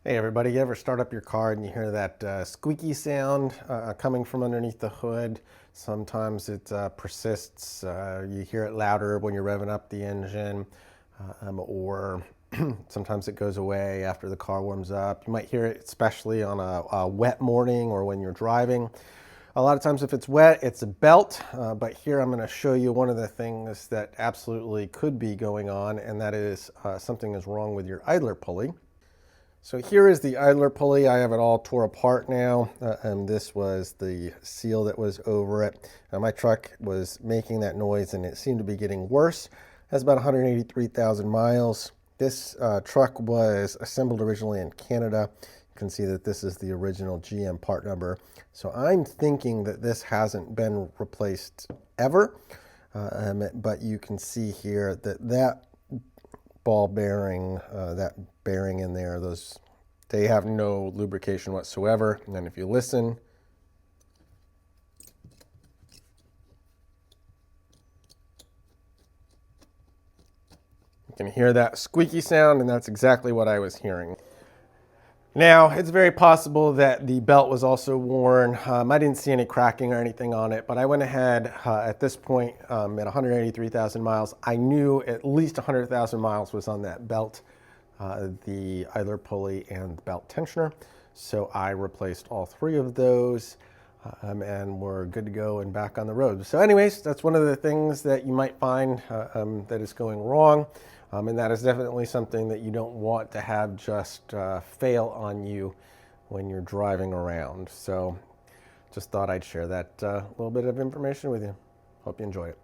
Hey everybody, you ever start up your car and you hear that squeaky sound coming from underneath the hood? Sometimes it persists. You hear it louder when you're revving up the engine, or sometimes it goes away after the car warms up. You might hear it especially on a wet morning or when you're driving. A lot of times if it's wet, it's a belt, but here I'm going to show you one of the things that absolutely could be going on, and that is something is wrong with your idler pulley. So here is the idler pulley. I have it all tore apart now, and this was the seal that was over it. My truck was making that noise and it seemed to be getting worse. It has about 183,000 miles. This truck was assembled originally in Canada. You can see that this is the original GM part number. So I'm thinking that this hasn't been replaced ever, but you can see here that that ball bearing, that bearing in there, they have no lubrication whatsoever. And then if you listen, you can hear that squeaky sound, and that's exactly what I was hearing. Now, it's very possible that the belt was also worn. I didn't see any cracking or anything on it, but I went ahead at this point at 183,000 miles. I knew at least 100,000 miles was on that belt, the idler pulley and the belt tensioner. So I replaced all three of those and we're good to go and back on the road. So anyways, that's one of the things that you might find that is going wrong. And that is definitely something that you don't want to have just fail on you when you're driving around. So just thought I'd share that little bit of information with you. Hope you enjoy it.